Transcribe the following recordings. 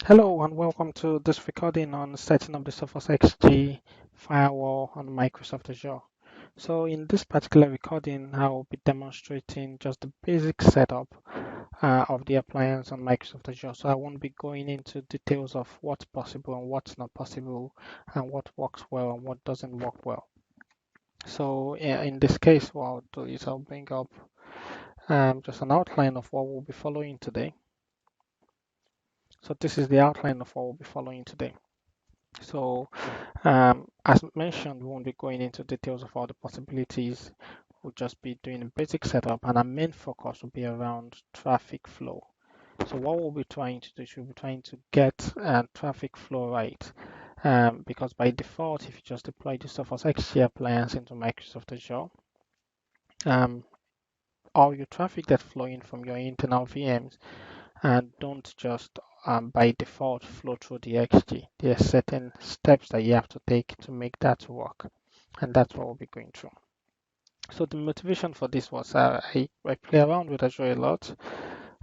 Hello and welcome to this recording on setting up the Sophos XG firewall on Microsoft Azure. So in this particular recording, I will be demonstrating just the basic setup of the appliance on Microsoft Azure. So I won't be going into details of what's possible and what's not possible and what works well and what doesn't work well. So in this case, what I'll do is I'll bring up just an outline of what we'll be following today. So this is the outline of what we'll be following today. So as mentioned, we won't be going into details of all the possibilities. We'll just be doing a basic setup, and our main focus will be around traffic flow. So what we'll be trying to do is we'll be trying to get traffic flow right. Because by default, if you just deploy the Sophos XG appliance into Microsoft Azure, all your traffic that's flowing from your internal VMs and don't just by default flow through the XG. There are certain steps that you have to take to make that work, and that's what we'll be going through. So the motivation for this was I play around with Azure a lot,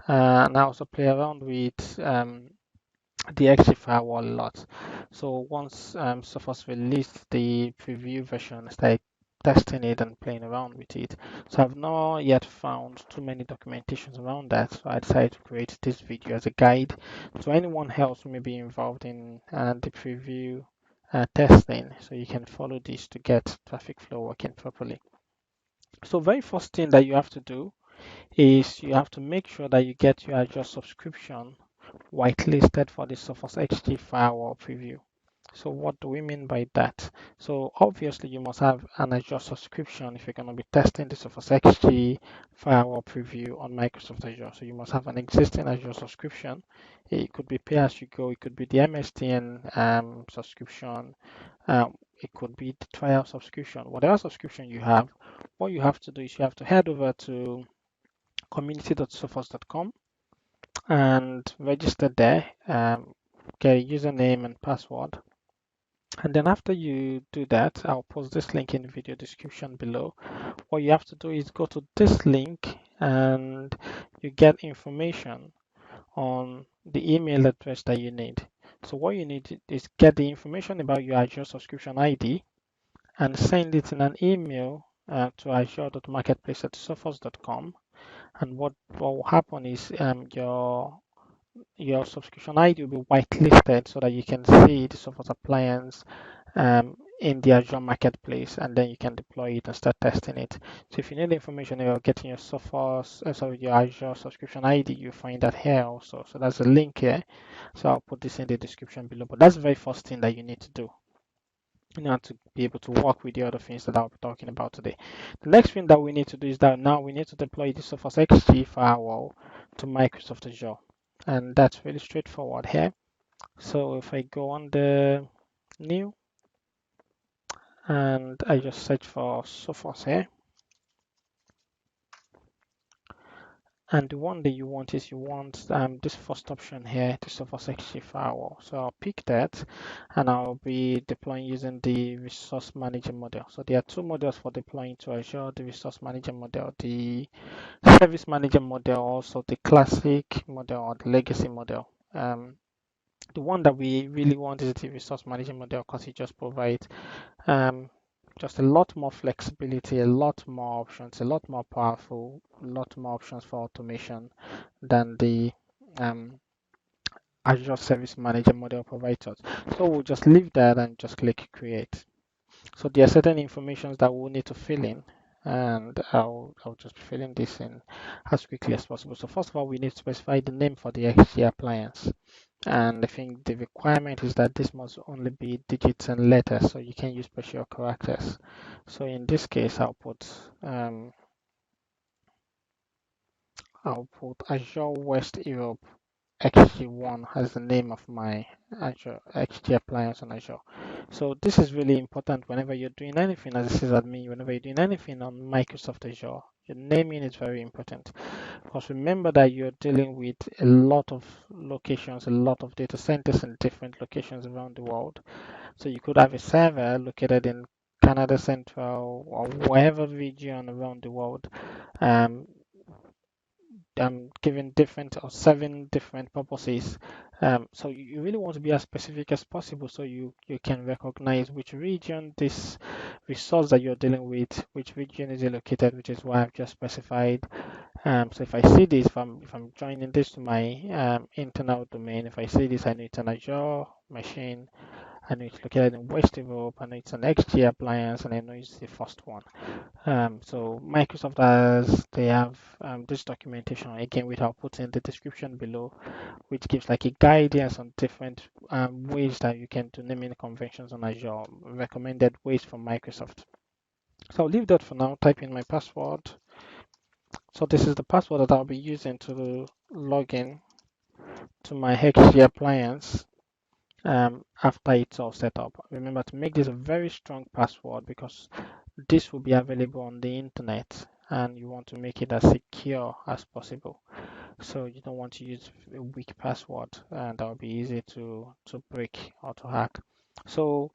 and I also play around with the XG firewall a lot. So once Sophos released the preview version, I started testing it and playing around with it. So I've not yet found too many documentations around that. So I decided to create this video as a guide to anyone else who may be involved in the preview testing. So you can follow this to get traffic flow working properly. So very first thing that you have to do is you have to make sure that you get your Azure subscription whitelisted for the Sophos XG firewall preview. So what do we mean by that? So obviously you must have an Azure subscription if you're going to be testing the Sophos XG firewall preview on Microsoft Azure. So you must have an existing Azure subscription. It could be pay as you go. It could be the MSTN subscription. It could be the trial subscription. Whatever subscription you have, what you have to do is you have to head over to community.sophos.com and register there, get a username and password. And then after you do that, I'll post this link in the video description below. What you have to do is go to this link and you get information on the email address that you need. So what you need is get the information about your Azure subscription ID and send it in an email to azure.marketplace@sophos.com. And what will happen is your subscription ID will be whitelisted so that you can see the Sophos appliance in the Azure Marketplace, and then you can deploy it and start testing it. So if you need information about getting your your Azure subscription ID, you find that here also. So that's a link here. So I'll put this in the description below. But that's the very first thing that you need to do in order to be able to work with the other things that I'll be talking about today. The next thing that we need to do is that now we need to deploy the Sophos XG firewall to Microsoft Azure. And that's really straightforward here. So if I go on the new and I just search for Sophos here, and the one that you want is you want this first option here, the Sophos XG firewall. So I'll pick that and I'll be deploying using the resource manager model. So there are two models for deploying to Azure, the resource manager model, the service manager model, also the classic model or the legacy model. The one that we really want is the resource manager model because it just provides just a lot more flexibility, a lot more options, a lot more powerful, a lot more options for automation than the Azure Service Manager model provides us. So we'll just leave that and just click create. So there are certain informations that we'll need to fill in, and I'll just be filling this in as quickly as possible. So first of all, we need to specify the name for the XG appliance. And I think the requirement is that this must only be digits and letters, so you can use special characters. So in this case, I'll put Azure West Europe XG1 as the name of my Azure XG appliance on Azure. So this is really important whenever you're doing anything as a sysadmin, whenever you're doing anything on Microsoft Azure. Your naming is very important because remember that you're dealing with a lot of locations, a lot of data centers in different locations around the world. So you could have a server located in Canada Central or wherever region around the world. given different or serving different purposes. So you really want to be as specific as possible so you can recognize which region this resource that you're dealing with, which region is it located, which is why I've just specified. So if I see this, if I'm joining this to my internal domain, if I see this, I know it's an Azure machine, I know it's located in West Europe, I know it's an XG appliance, and I know it's the first one. So Microsoft they have this documentation again, which I'll put in the description below, which gives like a guidance on different ways that you can do naming conventions on Azure, recommended ways from Microsoft. So I'll leave that for now. Type in my password. So this is the password that I'll be using to log in to my XG appliance after it's all set up. Remember to make this a very strong password because this will be available on the internet and you want to make it as secure as possible. So you don't want to use a weak password and that will be easy to break or to hack. So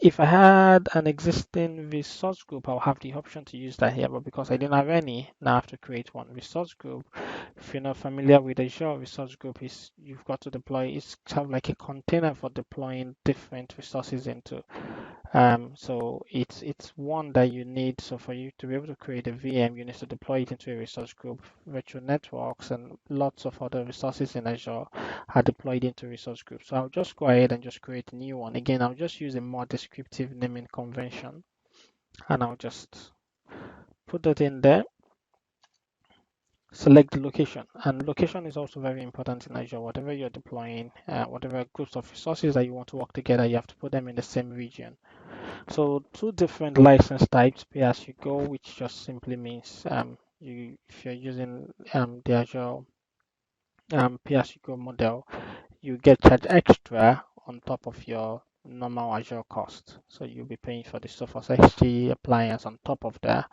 if I had an existing resource group, I'll have the option to use that here, but because I didn't have any, now I have to create one resource group. If you're not familiar with Azure, resource group is you've got to deploy, it's kind of like a container for deploying different resources into. So it's one that you need. So for you to be able to create a VM, you need to deploy it into a resource group. Virtual networks and lots of other resources in Azure are deployed into resource groups. So I'll just go ahead and just create a new one. Again, I'll just use a more descriptive naming convention, and I'll just put that in there. Select the location, and location is also very important in Azure. Whatever you're deploying, whatever groups of resources that you want to work together, you have to put them in the same region. So two different license types, pay as you go, which just simply means if you're using the Azure pay as you go model, you get charged extra on top of your normal Azure cost. So you'll be paying for the Sophos XG appliance on top of that.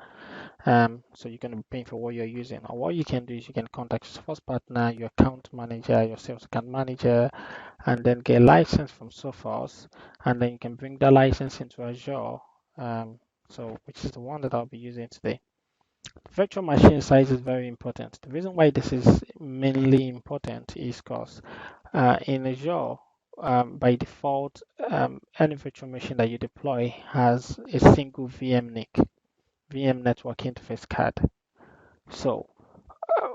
So you're going to be paying for what you're using. Or what you can do is you can contact your Sophos partner, your account manager, your sales account manager, and then get a license from Sophos, and then you can bring that license into Azure. Which is the one that I'll be using today. Virtual machine size is very important. The reason why this is mainly important is because in Azure, by default, any virtual machine that you deploy has a single VM NIC, VM network interface card. So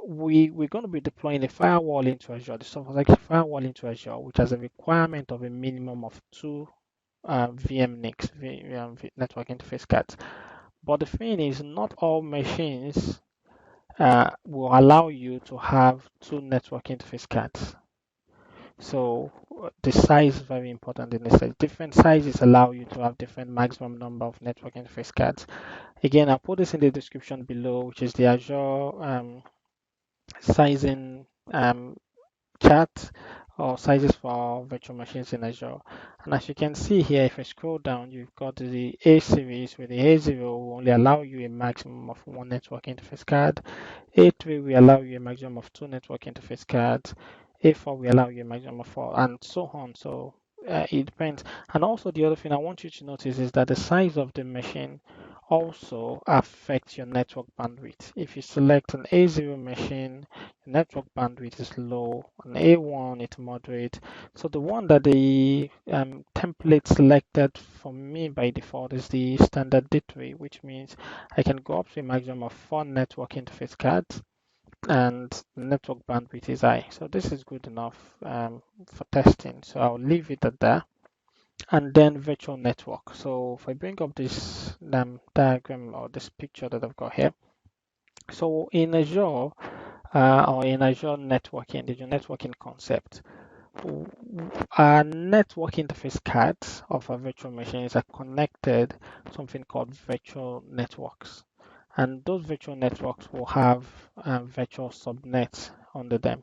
we're going to be deploying a firewall into Azure, the Sophos XG firewall into Azure, which has a requirement of a minimum of two VM NICs, network interface cards. But the thing is, not all machines will allow you to have two network interface cards. So the size is very important in this. Different sizes allow you to have different maximum number of network interface cards. Again, I'll put this in the description below, which is the Azure sizing chart or sizes for virtual machines in Azure. And as you can see here, if I scroll down, you've got the A series where the A0 will only allow you a maximum of one network interface card. A3 will allow you a maximum of two network interface cards. A4 will allow you a maximum of four, and so on. So it depends. And also the other thing I want you to notice is that the size of the machine also affects your network bandwidth. If you select an A0 machine, your network bandwidth is low. On A1, it's moderate. So the one that the template selected for me by default is the standard D3, which means I can go up to a maximum of four network interface cards and the network bandwidth is high. So this is good enough for testing. So I'll leave it at that. And then virtual network. So if I bring up this diagram or this picture that I've got here. So in Azure or in Azure networking, the networking concept, our network interface cards of our virtual machines are connected to something called virtual networks. And those virtual networks will have virtual subnets under them.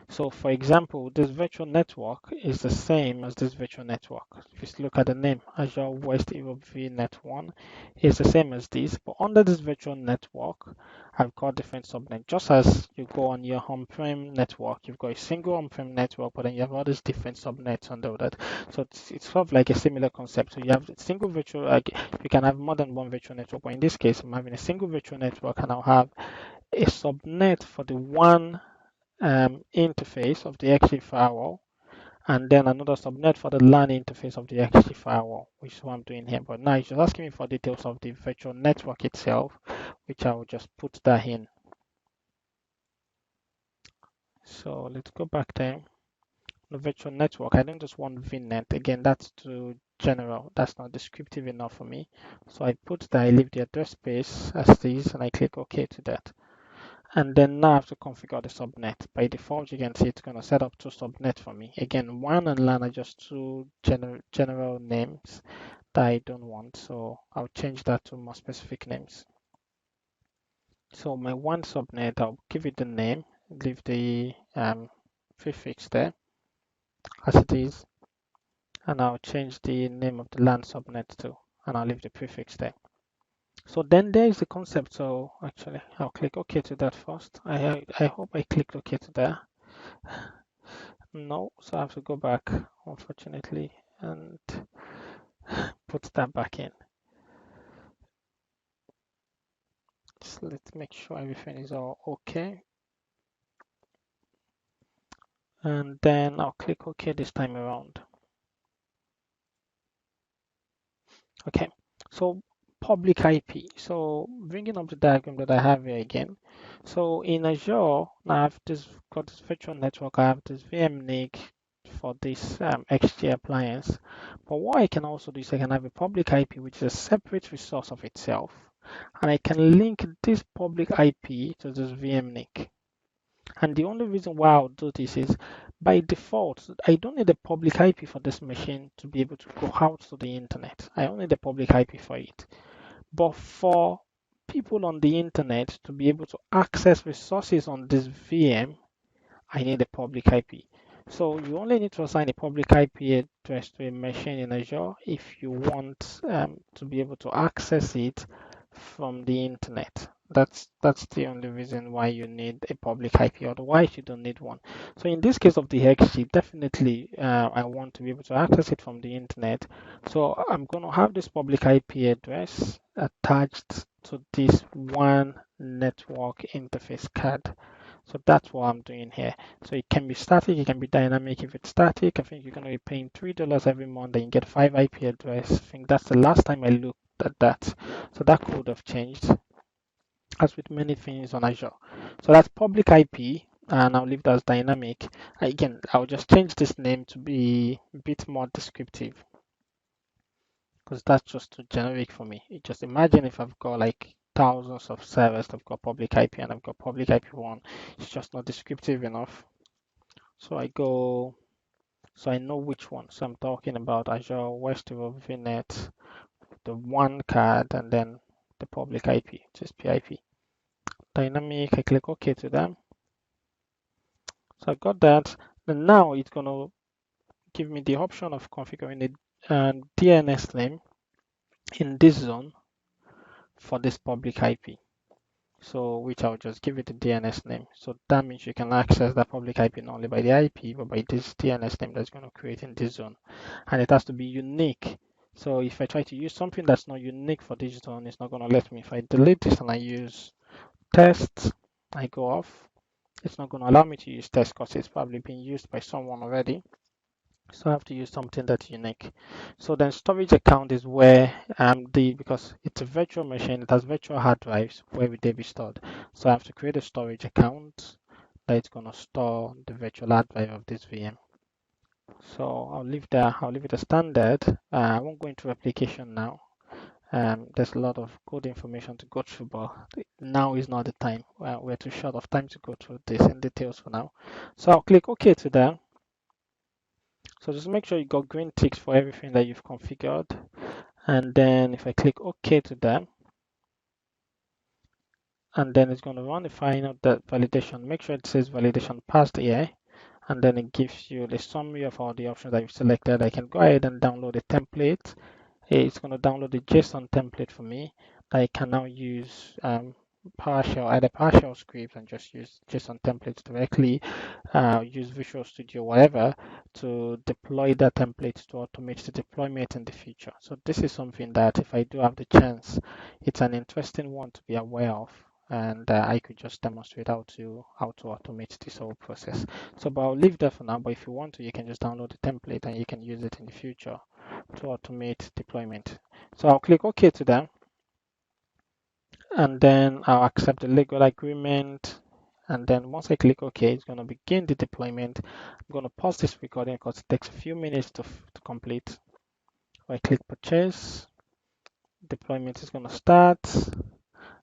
So for example, this virtual network is the same as this virtual network. If you look at the name, Azure West Europe VNet 1 is the same as this, but under this virtual network, I've got different subnets. Just as you go on your on-prem network, you've got a single on-prem network, but then you have all these different subnets under that. So it's sort of like a similar concept. So you have a single virtual, you can have more than one virtual network, but in this case, I'm having a single virtual network and I'll have a subnet for the one interface of the XG firewall, and then another subnet for the LAN interface of the XG firewall, which is what I'm doing here. But now it's just asking me for details of the virtual network itself, which I will just put that in. So let's go back there. The virtual network, I don't just want VNet. Again, that's too general. That's not descriptive enough for me. So I put that, I leave the address space as this, and I click OK to that. And then now I have to configure the subnet. By default, you can see it's going to set up two subnet for me. Again, WAN and LAN are just two general names that I don't want. So I'll change that to more specific names. So my WAN subnet, I'll give it the name, leave the prefix there as it is. And I'll change the name of the LAN subnet too. And I'll leave the prefix there. So then there is the concept. So actually, I'll click OK to that first. I hope I clicked OK to that. No, so I have to go back, unfortunately, and put that back in. So let's make sure everything is all okay. And then I'll click OK this time around. Okay, so public IP. So bringing up the diagram that I have here again. So in Azure, now I've got this virtual network. I have this VMNIC for this XG appliance. But what I can also do is I can have a public IP, which is a separate resource of itself. And I can link this public IP to this VMNIC. And the only reason why I'll do this is by default, I don't need a public IP for this machine to be able to go out to the internet. I only need a public IP for it. But for people on the internet to be able to access resources on this VM, I need a public IP. So you only need to assign a public IP address to a machine in Azure if you want to be able to access it from the internet. That's the only reason why you need a public IP. Otherwise, you don't need one. So in this case of the XG, definitely I want to be able to access it from the internet. So I'm going to have this public IP address attached to this one network interface card. So that's what I'm doing here. So it can be static, it can be dynamic. If it's static, I think you're going to be paying $3 every month and you get 5 IP address. I think that's the last time I looked at that. So that could have changed, as with many things on Azure. So that's public IP, and I'll leave that as dynamic. Again, I'll just change this name to be a bit more descriptive because that's just too generic for me. Just imagine if I've got like thousands of servers that have got public IP and I've got public IP1. It's just not descriptive enough. So I know which one. So I'm talking about Azure, West Europe, VNet, the one card, and then the public IP, just PIP. Dynamic, I click OK to them. So I got that. And now it's going to give me the option of configuring a DNS name in this zone for this public IP. So which I'll just give it a DNS name. So that means you can access that public IP not only by the IP, but by this DNS name that's going to create in this zone. And it has to be unique. So if I try to use something that's not unique for this zone, it's not going to let me. If I delete this and I use test, I go off, it's not going to allow me to use test because it's probably been used by someone already. So I have to use something that's unique. So then storage account is where because it's a virtual machine, it has virtual hard drives, where would they be stored? So I have to create a storage account that is going to store the virtual hard drive of this VM. So I'll leave it as standard. I won't go into replication now. There's a lot of code information to go through, but now is not the time. We're too short of time to go through this in details for now. So I'll click OK to that. So just make sure you got green ticks for everything that you've configured. And then if I click OK to that, and then it's going to run the final validation. Make sure it says validation passed here. And then it gives you the summary of all the options that you've selected. I can go ahead and download a template. It's going to download the JSON template for me that I can now use add a PowerShell script and just use JSON templates directly, use Visual Studio, whatever, to deploy that template to automate the deployment in the future. So this is something that if I do have the chance, it's an interesting one to be aware of. and I could just demonstrate how to automate this whole process. So, but I'll leave that for now. But if you want to, you can just download the template and you can use it in the future to automate deployment. So I'll click OK to that, and then I'll accept the legal agreement. And then once I click OK, it's going to begin the deployment. I'm going to pause this recording because it takes a few minutes to complete. So I click purchase. Deployment is going to start.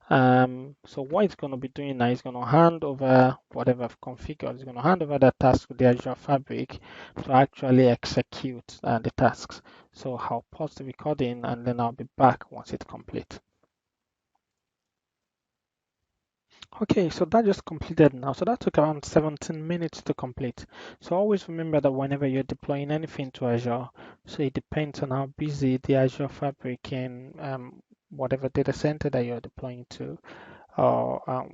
So what it's going to be doing now is going to hand over whatever I've configured. It's going to hand over that task to the Azure Fabric to actually execute the tasks. So I'll pause the recording and then I'll be back once it's complete. Okay, so that just completed now. So that took around 17 minutes to complete. So always remember that whenever you're deploying anything to Azure, so it depends on how busy the Azure Fabric in whatever data center that you're deploying to, or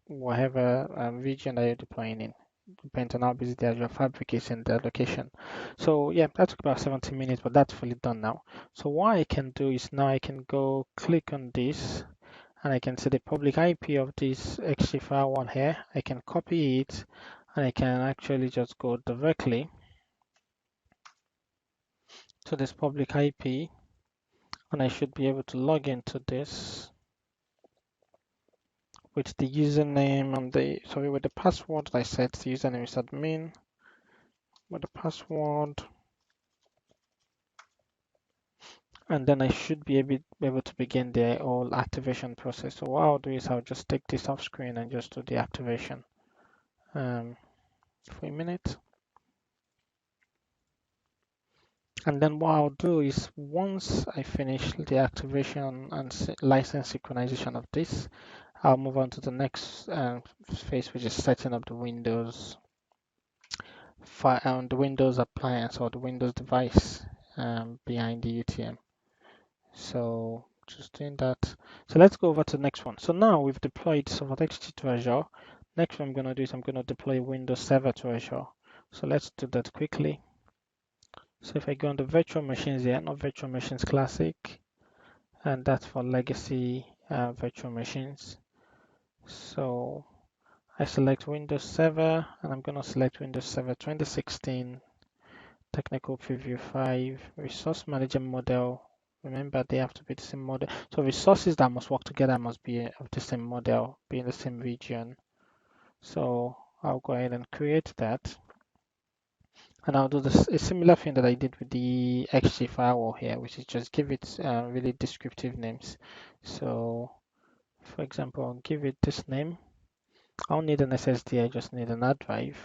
whatever region that you're deploying in. Depends on how busy the Azure Fabric is in the location. So yeah, that took about 17 minutes, but that's fully done now. So what I can do is now I can go click on this and I can see the public IP of this XG firewall here. I can copy it and I can actually just go directly to this public IP and I should be able to log into this with the username and with the password that I set. The username is admin with the password, and then I should be able to begin the whole activation process. So what I'll do is I'll just take this off screen and just do the activation for a minute. And then what I'll do is once I finish the activation and license synchronization of this, I'll move on to the next phase, which is setting up the Windows the Windows appliance or the Windows device behind the UTM. So just doing that. So let's go over to the next one. So now we've deployed Sophos XG to Azure. Next what I'm going to do is I'm going to deploy Windows Server to Azure. So let's do that quickly. So if I go on the virtual machines here, not virtual machines classic, and that's for legacy virtual machines. So I select Windows Server and I'm going to select Windows Server 2016, Technical Preview 5, Resource Manager Model. Remember, they have to be the same model. So resources that must work together must be of the same model, be in the same region. So I'll go ahead and create that. And I'll do a similar thing that I did with the XG firewall here, which is just give it really descriptive names. So for example, I'll give it this name. I don't need an SSD, I just need an hard drive.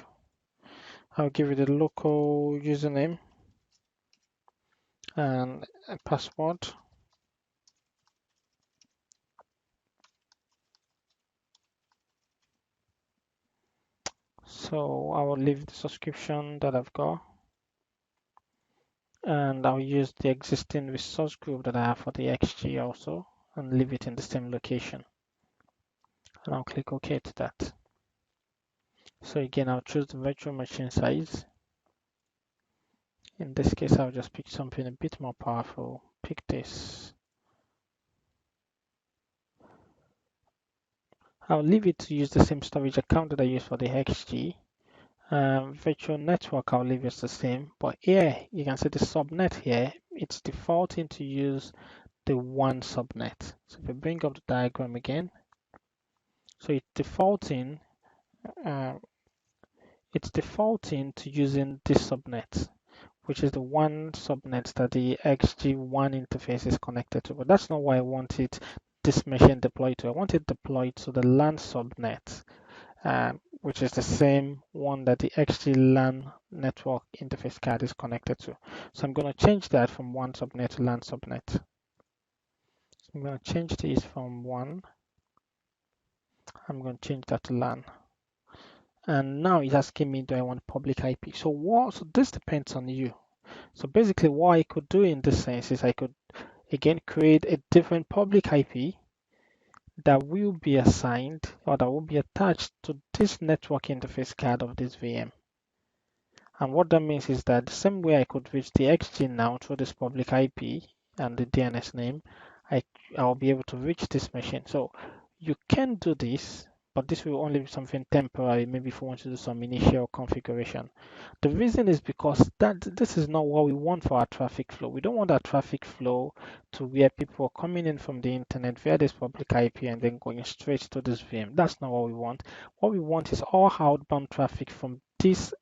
I'll give it a local username and a password. So I will leave the subscription that I've got, and I'll use the existing resource group that I have for the XG also and leave it in the same location. And I'll click OK to that. So again, I'll choose the virtual machine size. In this case, I'll just pick something a bit more powerful. Pick this. I'll leave it to use the same storage account that I use for the XG. Virtual network, I'll leave it the same. But here, you can see the subnet here. It's defaulting to use the one subnet. So if I bring up the diagram again, so it's defaulting to using this subnet, which is the one subnet that the XG1 interface is connected to. But that's not why I want this machine deployed to. I want it deployed to the LAN subnet, which is the same one that the XG LAN network interface card is connected to. So I'm going to change that from one subnet to LAN subnet. So I'm going to change this from one. I'm going to change that to LAN. And now it's asking me, do I want public IP? So this depends on you. So basically what I could do in this sense is I could again create a different public IP that will be assigned or that will be attached to this network interface card of this VM. And what that means is that the same way I could reach the XG now through this public IP and the DNS name, I'll be able to reach this machine. So You can do this, but this will only be something temporary, maybe if you want to do some initial configuration. The reason is because this is not what we want for our traffic flow. We don't want our traffic flow to where people are coming in from the internet via this public IP and then going straight to this VM. That's not what we want. What we want is all outbound traffic from this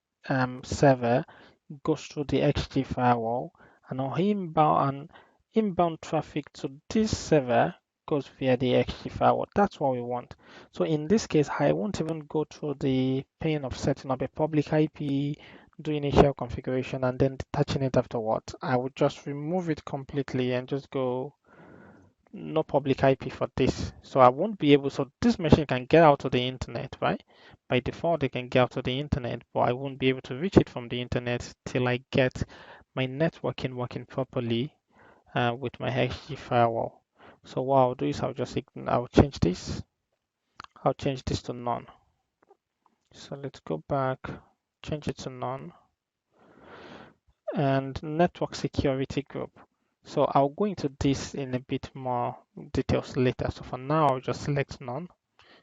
server goes through the XG firewall, and our inbound traffic to this server goes via the XG firewall. That's what we want. So in this case, I won't even go through the pain of setting up a public IP, do initial configuration, and then detaching it afterwards. I would just remove it completely and just go no public IP for this. So I won't be able, so this machine can get out to the internet, right? By default, it can get out to the internet, but I won't be able to reach it from the internet till I get my networking working properly with my XG firewall. So what I'll do is I'll change this. I'll change this to none. So let's go back, change it to none. And network security group. So I'll go into this in a bit more details later. So for now, I'll just select none.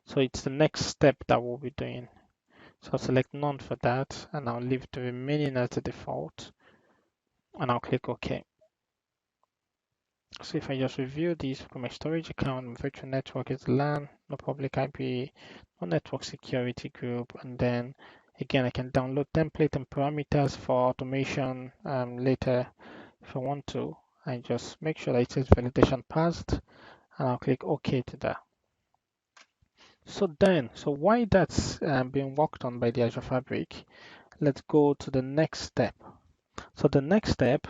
So it's the next step that we'll be doing. So I'll select none for that, and I'll leave the remaining as the default, and I'll click OK. So if I just review this for my storage account, my virtual network is LAN, no public IP, no network security group, and then again I can download template and parameters for automation later if I want to. I just make sure that it says validation passed, and I'll click OK to that. So why that's being worked on by the Azure Fabric, let's go to the next step. So the next step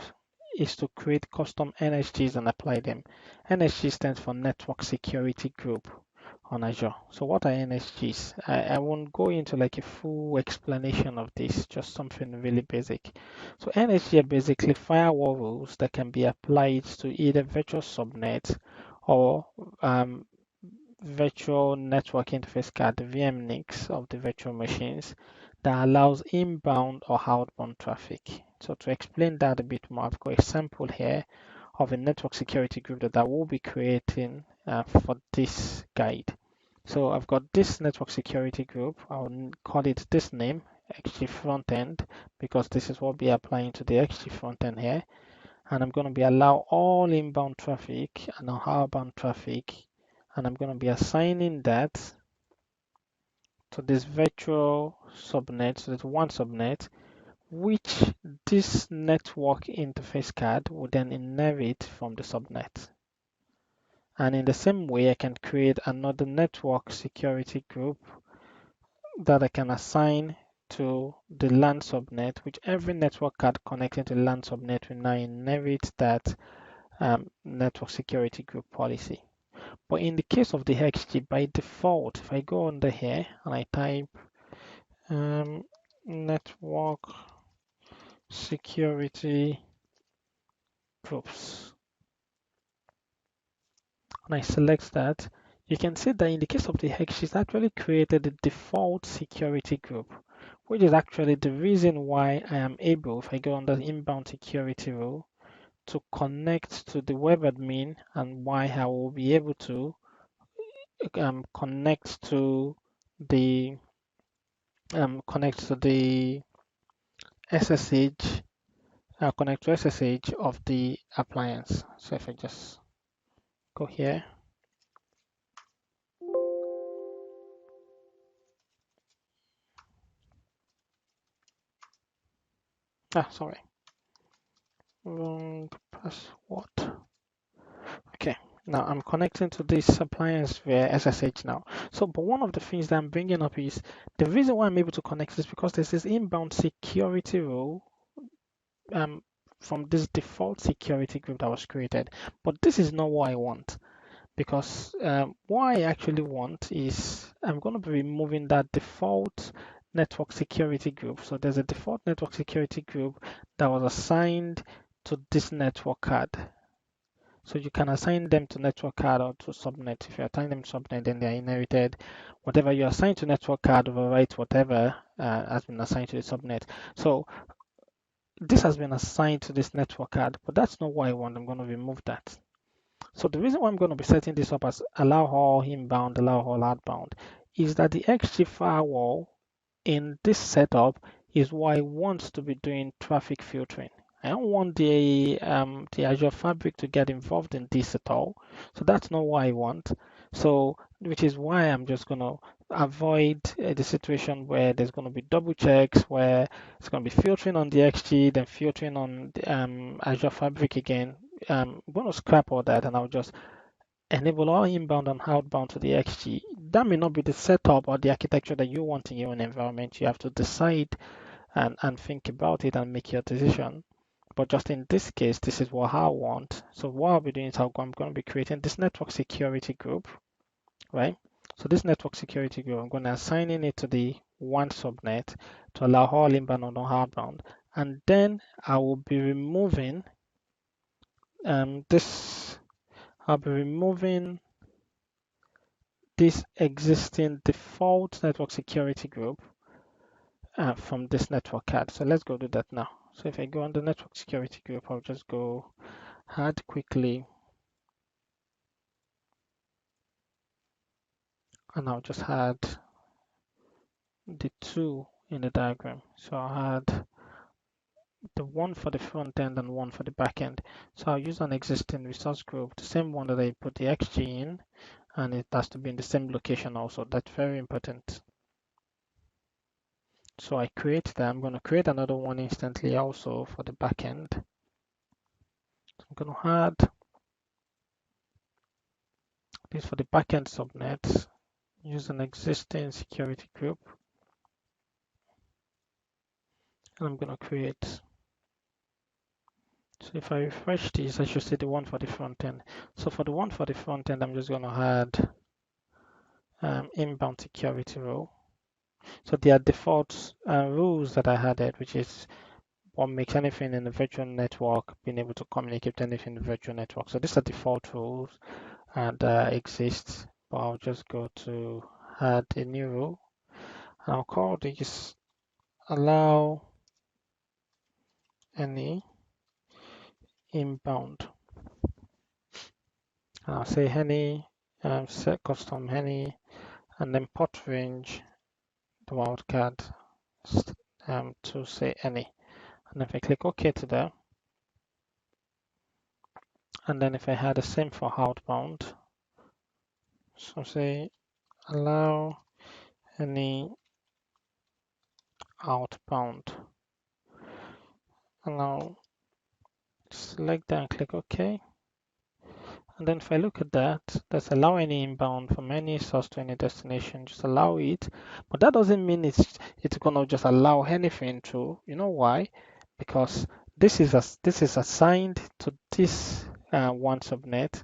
is to create custom NSGs and apply them. NSG stands for Network Security Group on Azure. So what are NSGs? I won't go into like a full explanation of this, just something really basic. So NSG are basically firewall rules that can be applied to either virtual subnet or virtual network interface card, the VMNICs of the virtual machines that allows inbound or outbound traffic. So to explain that a bit more, I've got a sample here of a network security group that I will be creating for this guide. So I've got this network security group. I'll call it this name, XG Frontend, because this is what we'll be applying to the XG Frontend here. And I'm going to be allow all inbound traffic and outbound traffic, and I'm going to be assigning that to this virtual subnet, so there's one subnet, which this network interface card will then inherit from the subnet. And in the same way, I can create another network security group that I can assign to the LAN subnet, which every network card connected to the LAN subnet will now inherit that network security group policy. But in the case of the XG, by default, if I go under here and I type network security groups, and I select that, you can see that in the case of the XG, it's actually created the default security group, which is actually the reason why I am able, if I go under the inbound security rule, to connect to the web admin, and why I will be able to connect to the SSH, connect to SSH of the appliance. So if I just go here, sorry, wrong password. Okay, now I'm connecting to this appliance via SSH now. So, but one of the things that I'm bringing up is the reason why I'm able to connect is because there's this inbound security rule from this default security group that was created. But this is not what I want, because what I actually want is I'm going to be removing that default network security group. So there's a default network security group that was assigned to this network card. So you can assign them to network card or to subnet. If you assign them to subnet, then they are inherited. Whatever you assign to network card overwrites whatever has been assigned to the subnet. So this has been assigned to this network card, but that's not what I want. I'm going to remove that. So the reason why I'm going to be setting this up as allow all inbound, allow all outbound is that the XG firewall in this setup is what I want to be doing traffic filtering. I don't want the Azure Fabric to get involved in this at all. So that's not what I want. So which is why I'm just going to avoid the situation where there's going to be double checks, where it's going to be filtering on the XG, then filtering on the, Azure Fabric again. I'm going to scrap all that, and I'll just enable all inbound and outbound to the XG. That may not be the setup or the architecture that you want in your own environment. You have to decide and think about it and make your decision. But just in this case, this is what I want. So what I'll be doing is I'm going to be creating this network security group, right? So this network security group, I'm going to assign it to the one subnet to allow all inbound and outbound. And then I will be removing this. I'll be removing this existing default network security group from this network card. So let's go do that now. So if I go on the network security group, I'll just go add quickly, and I'll just add the two in the diagram. So I'll add the one for the front end and one for the back end. So I'll use an existing resource group, the same one that I put the XG in, and it has to be in the same location also. That's very important. So I create that. I'm going to create another one instantly also for the back end. So I'm going to add this for the backend subnet. Use an existing security group. And I'm going to create. So if I refresh this, I should see the one for the front end. So for the one for the front end, I'm just going to add inbound security rule. So there are default rules that I added, which is what makes anything in the virtual network being able to communicate anything in the virtual network. So these are default rules and exist. But I'll just go to add a new rule. And I'll call this allow any inbound. I'll say any set custom any, and then port range the wildcard to say any. And if I click OK to that, and then if I had the same for outbound, so say allow any outbound, and I'll select that and click OK. And then if I look at that, that's allow any inbound from any source to any destination, just allow it. But that doesn't mean it's gonna just allow anything to, you know why? Because this is assigned to this one subnet,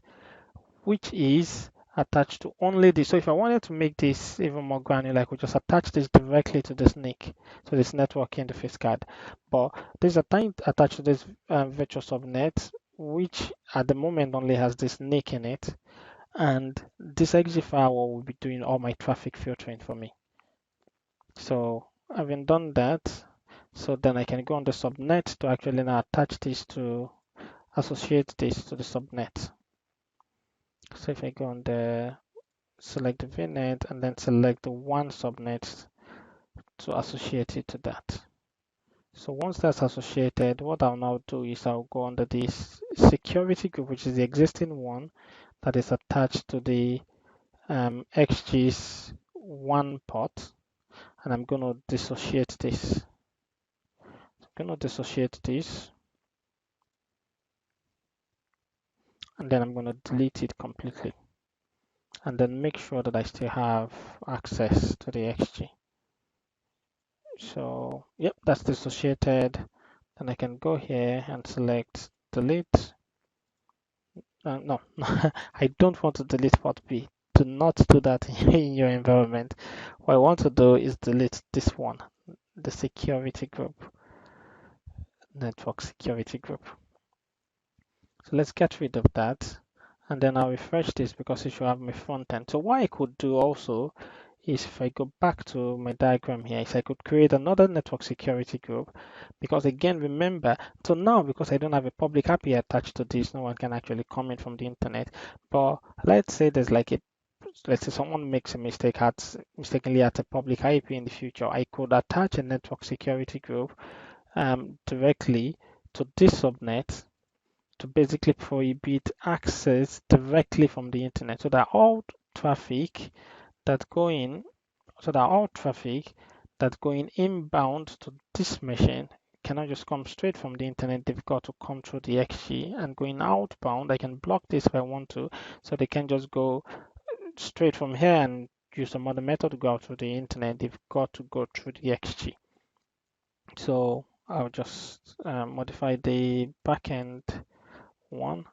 which is attached to only this. So if I wanted to make this even more granular, I could just attach this directly to this NIC, so this network interface card. But this is attached to this virtual subnet, which at the moment only has this NIC in it, and this XG firewall will be doing all my traffic filtering for me. So having done that, so then I can go on the subnet to actually now attach this to associate this to the subnet. So if I go on the select the VNet and then select the one subnet to associate it to that. So once that's associated, what I'll now do is I'll go under this security group, which is the existing one that is attached to the XG's one port, and I'm going to dissociate this. I'm going to dissociate this, and then I'm going to delete it completely, and then make sure that I still have access to the XG. So yep, that's dissociated. Then I can go here and select delete. No, I don't want to delete port B. Do not do that in your environment. What I want to do is delete this one, the security group, network security group. So let's get rid of that. And then I'll refresh this because it should have my front end. So what I could do also is if I go back to my diagram here, is I could create another network security group, because again, remember, so now because I don't have a public API attached to this, no one can actually come in from the internet. But let's say there's like a, let's say someone makes a mistake, mistakenly at a public IP in the future, I could attach a network security group directly to this subnet to basically prohibit access directly from the internet, so that all traffic that go in, so that all traffic that going inbound to this machine cannot just come straight from the internet. They've got to come through the XG, and going outbound, I can block this if I want to, so they can just go straight from here and use some other method to go out through the internet. They've got to go through the XG. So I'll just modify the backend one,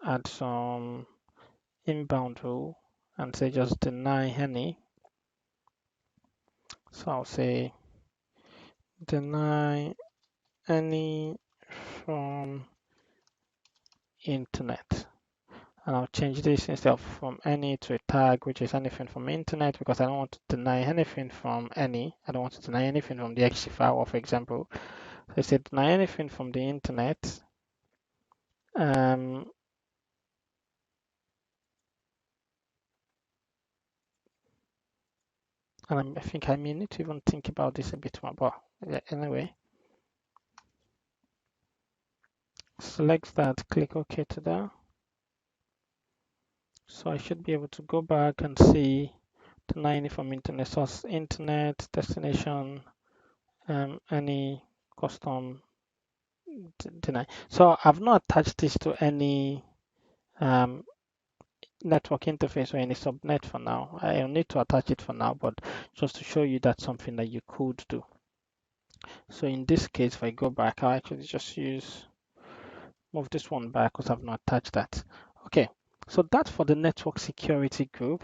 add some inbound rule, and say just deny any. So I'll say deny any from internet. And I'll change this instead of from any to a tag, which is anything from internet, because I don't want to deny anything from any. I don't want to deny anything from the XG firewall, for example. So I say deny anything from the internet. And I think I may need to even think about this a bit more, but anyway. Select that, click OK to that. So I should be able to go back and see deny any from internet source, internet, destination, any custom deny. So I've not attached this to any network interface or any subnet for now. I'll need to attach it for now, but just to show you that's something that you could do. So in this case, if I go back, I'll actually just move this one back because I've not attached that. Okay, so that's for the network security group.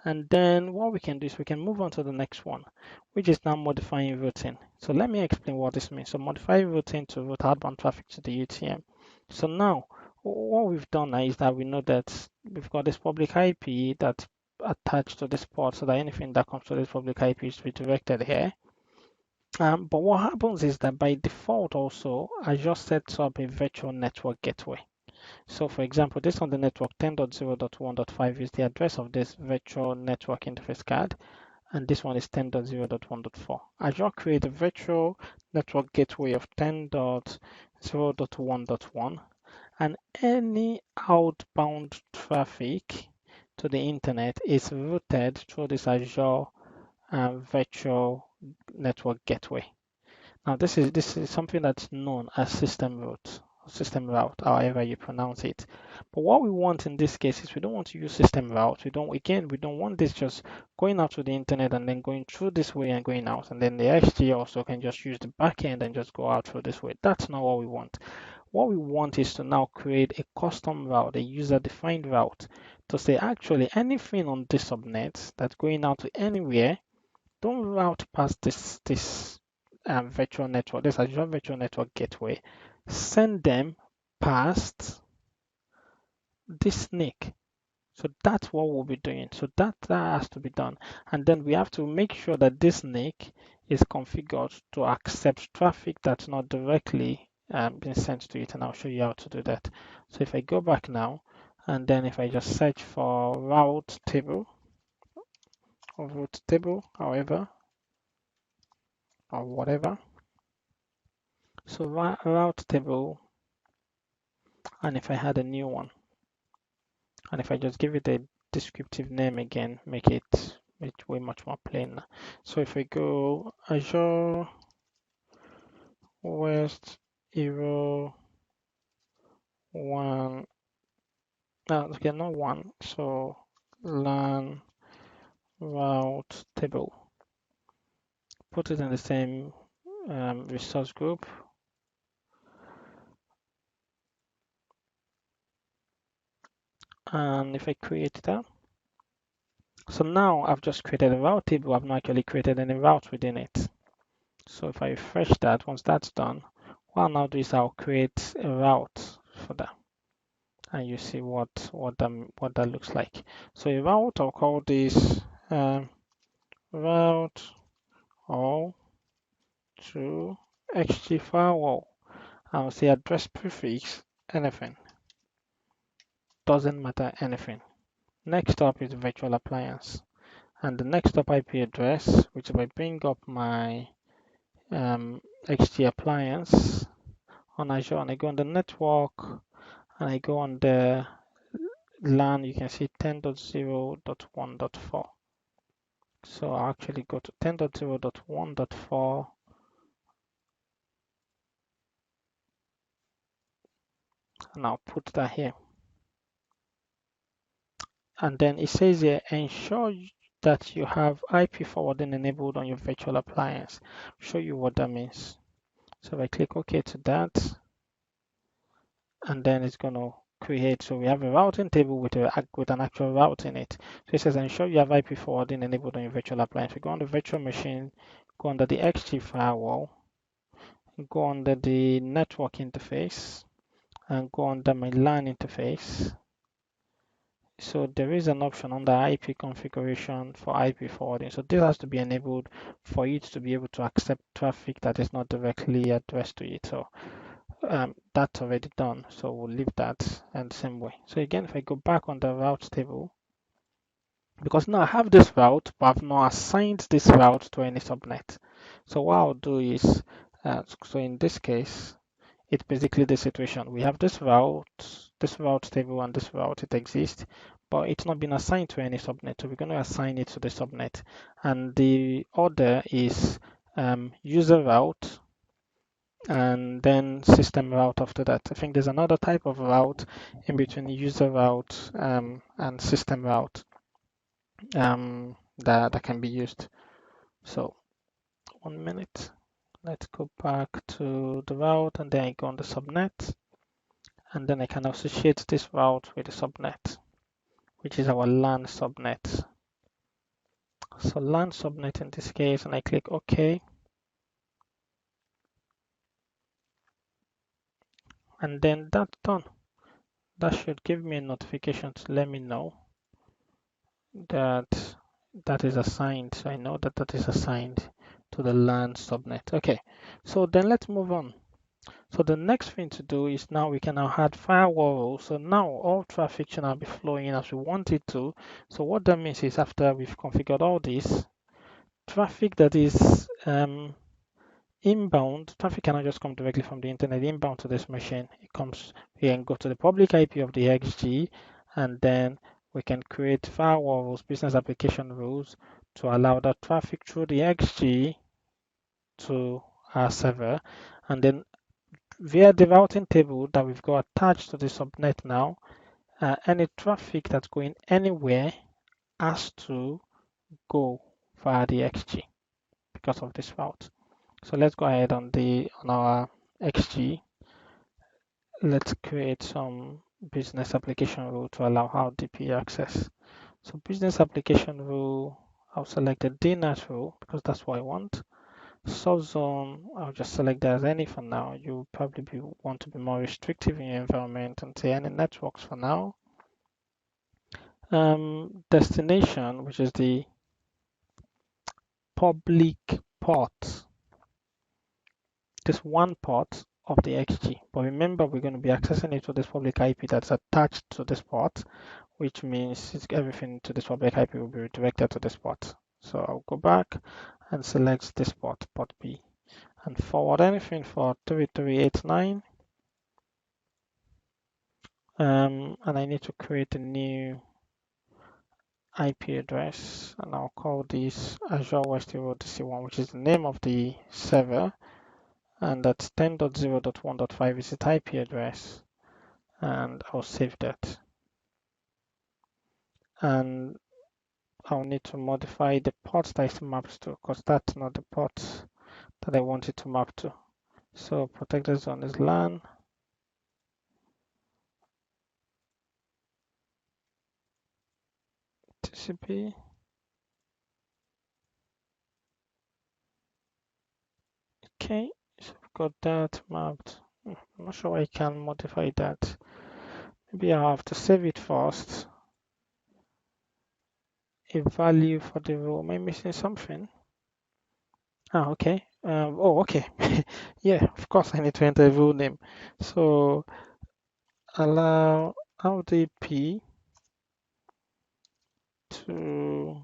And then what we can do is we can move on to the next one, which is now modifying routing. So let me explain what this means. So modify routing to route outbound traffic to the UTM. So now what we've done now is that we know that we've got this public IP that's attached to this port, so that anything that comes to this public IP is redirected here. But what happens is that by default also, Azure sets up a virtual network gateway. So for example, this on the network 10.0.1.5 is the address of this virtual network interface card, and this one is 10.0.1.4. Azure create a virtual network gateway of 10.0.1.1, and any outbound traffic to the internet is routed through this Azure virtual network gateway. Now this is something that's known as system route, however you pronounce it. But what we want in this case is we don't want to use system route. We don't want this just going out to the internet and then going through this way and going out, and then the XG also can just use the backend and just go out through this way. That's not what we want. What we want is to now create a custom route, a user-defined route, to say actually anything on this subnet that's going out to anywhere, don't route past this virtual network, this Azure virtual network gateway, send them past this NIC. So that's what we'll be doing. So that has to be done. And then we have to make sure that this NIC is configured to accept traffic that's not directly being sent to it. And I'll show you how to do that. So if I go back now, and then if I just search for route table, or route table, however, or whatever. So route table, and if I had a new one, and if I just give it a descriptive name again, make it way much more plain. So if I go Azure West Hero 1, okay, not 1, so LAN route table, put it in the same resource group. And if I create that, so now I've just created a route table. I've not actually created any route within it. So if I refresh that, once that's done, what I'll now do is I'll create a route for that, and you see what that looks like. So a route, I'll call this route all to XG firewall. I'll say address prefix, anything. Doesn't matter anything. Next up is virtual appliance. And the next up IP address, which if I bring up my XG appliance on Azure and I go on the network and I go on the LAN, you can see 10.0.1.4. So I'll actually go to 10.0.1.4 and I'll put that here. And then it says here, ensure that you have IP forwarding enabled on your virtual appliance. I'll show you what that means. So if I click OK to that, and then it's going to create. So we have a routing table with an actual route in it. So it says ensure you have IP forwarding enabled on your virtual appliance. We go on the virtual machine, go under the XG firewall, go under the network interface, and go under my LAN interface. So there is an option under IP configuration for IP forwarding. So this has to be enabled for it to be able to accept traffic that is not directly addressed to it. So that's already done. So we'll leave that and the same way. So again, if I go back on the routes table, because now I have this route, but I've not assigned this route to any subnet. So what I'll do is, so in this case, it's basically the situation. We have this route table and this route, it exists, but it's not been assigned to any subnet. So we're going to assign it to the subnet. And the order is user route and then system route after that. I think there's another type of route in between user route and system route that can be used. So 1 minute. Let's go back to the route and then I go on the subnet. And then I can associate this route with the subnet, which is our LAN subnet. So LAN subnet in this case, and I click OK. And then that's done. That should give me a notification to let me know that that is assigned. So I know that that is assigned to the LAN subnet. Okay, so then let's move on. So the next thing to do is now we can now add firewall rules. So now all traffic should now be flowing as we want it to. So what that means is after we've configured all this, traffic that is inbound, traffic cannot just come directly from the internet inbound to this machine. It comes, we can go to the public IP of the XG, and then we can create firewall rules, business application rules, to allow that traffic through the XG to our server. And then via the routing table that we've got attached to the subnet now, any traffic that's going anywhere has to go via the XG because of this route. So let's go ahead on our XG. Let's create some business application rule to allow RDP access. So business application rule, I'll select the DNAT rule because that's what I want. Source zone, I'll just select that as any for now. You probably want to be more restrictive in your environment and say any networks for now. Destination, which is the public port, this one port of the XG. But remember, we're going to be accessing it to this public IP that's attached to this port, which means everything to this public IP will be redirected to this port. So I'll go back and select this port, port B, and forward anything for 3389. And I need to create a new IP address, and I'll call this Azure West Road DC1, which is the name of the server. And that's 10.0.1.5 is its IP address, and I'll save that. And I'll need to modify the port that it maps to, because that's not the port that I want it to map to. So protected zone is LAN. TCP. Okay, so I've got that mapped. I'm not sure I can modify that. Maybe I have to save it first a value for the rule. Am I missing something? Ah, okay. Oh, okay. Yeah, of course I need to enter a rule name. So allow RDP to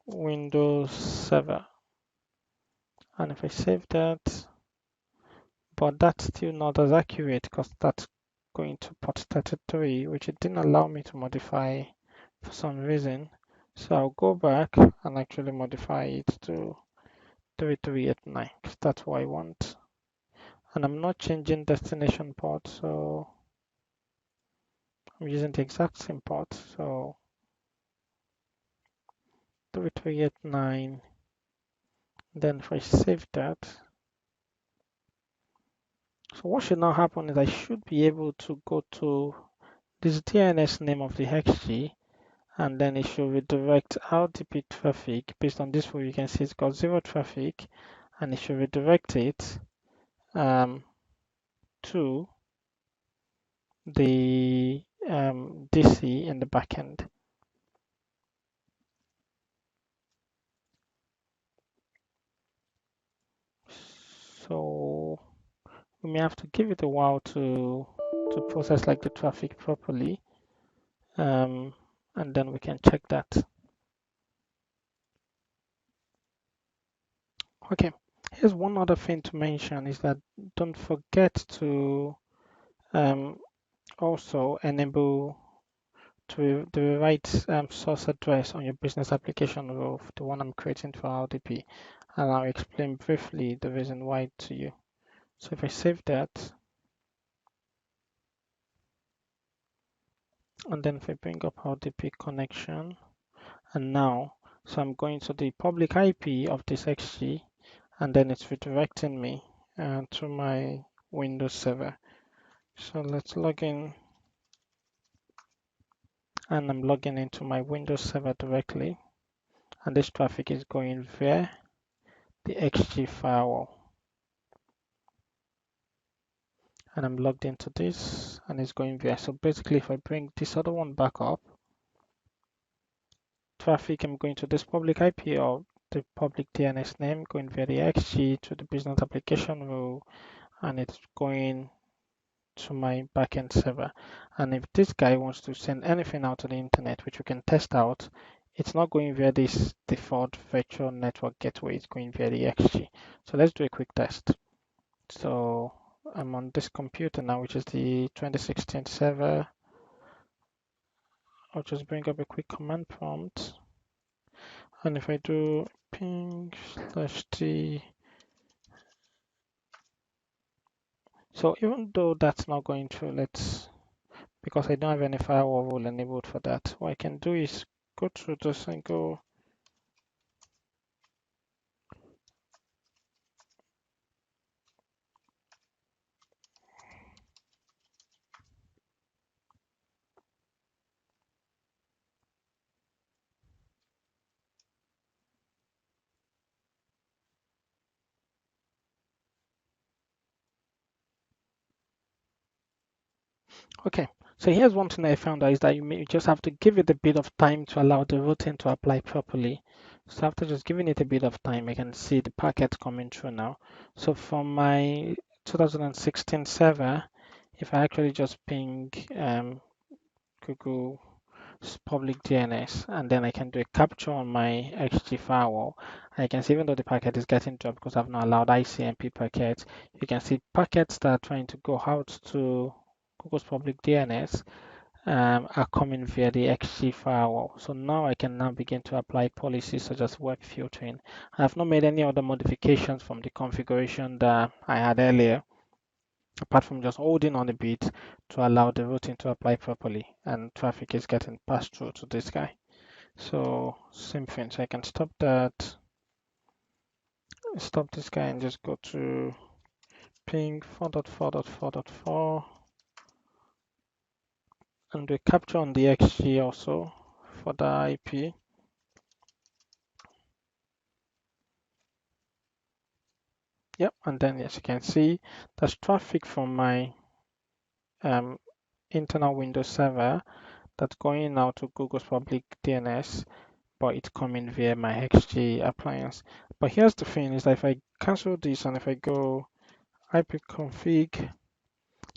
Windows Server. And if I save that, but that's still not as accurate because that's going to port 33, which it didn't allow me to modify for some reason. So I'll go back and actually modify it to 3389 because that's what I want. And I'm not changing destination port, so I'm using the exact same port. So 3389. Then if I save that, so what should now happen is I should be able to go to this DNS name of the XG, and then it should redirect RDP traffic. Based on this one, you can see it's got 0 traffic, and it should redirect it to the DC in the backend. So we may have to give it a while to process like the traffic properly, and then we can check that. Okay, here's one other thing to mention is that don't forget to also enable to the right source address on your business application rule, the one I'm creating for RDP, and I'll explain briefly the reason why to you. So if I save that, and then if I bring up RDP connection, and now, so I'm going to the public IP of this XG, and then it's redirecting me to my Windows server. So let's log in, and I'm logging into my Windows server directly, and this traffic is going via the XG firewall. And I'm logged into this, and it's going via. So basically, if I bring this other one back up, traffic, I'm going to this public IP or the public DNS name, going via the XG to the business application rule, and it's going to my backend server. And if this guy wants to send anything out to the internet, which we can test out, it's not going via this default virtual network gateway, it's going via the XG. So let's do a quick test. So I'm on this computer now, which is the 2016 server. I'll just bring up a quick command prompt. And if I do ping/t, so even though that's not going through, because I don't have any firewall rule enabled for that, what I can do is go through this and go, okay. So here's one thing I found out is that you may just have to give it a bit of time to allow the routing to apply properly. So after just giving it a bit of time, I can see the packets coming through now. So from my 2016 server, if I actually just ping Google public DNS, and then I can do a capture on my XG firewall. I can see even though the packet is getting dropped because I've not allowed ICMP packets, you can see packets that are trying to go out to Google's public DNS are coming via the XG firewall. So now I can now begin to apply policies such as web filtering. I have not made any other modifications from the configuration that I had earlier, apart from just holding on a bit to allow the routing to apply properly, and traffic is getting passed through to this guy. So same thing, so I can stop that, stop this guy and just go to ping 4.4.4.4 and do a capture on the XG also for the IP. Yep, and then as you can see, there's traffic from my internal Windows server that's going out to Google's public DNS, but it's coming via my XG appliance. But here's the thing: is that if I cancel this and if I go ipconfig,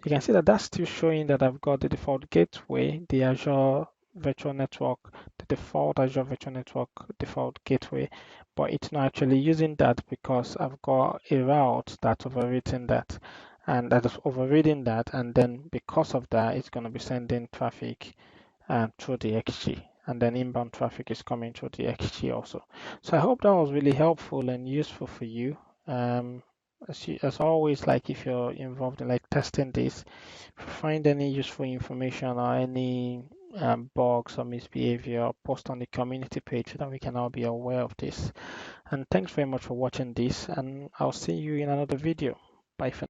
you can see that that's still showing that I've got the default gateway, the Azure Virtual Network, the default Azure Virtual Network default gateway, but it's not actually using that because I've got a route that's overwritten that, and that is overriding that, and then because of that, it's going to be sending traffic through the XG, and then inbound traffic is coming through the XG also. So I hope that was really helpful and useful for you. As always, like if you're involved in like testing this, if you find any useful information or any bugs or misbehavior, post on the community page so that we can all be aware of this. And thanks very much for watching this, and I'll see you in another video. Bye for now.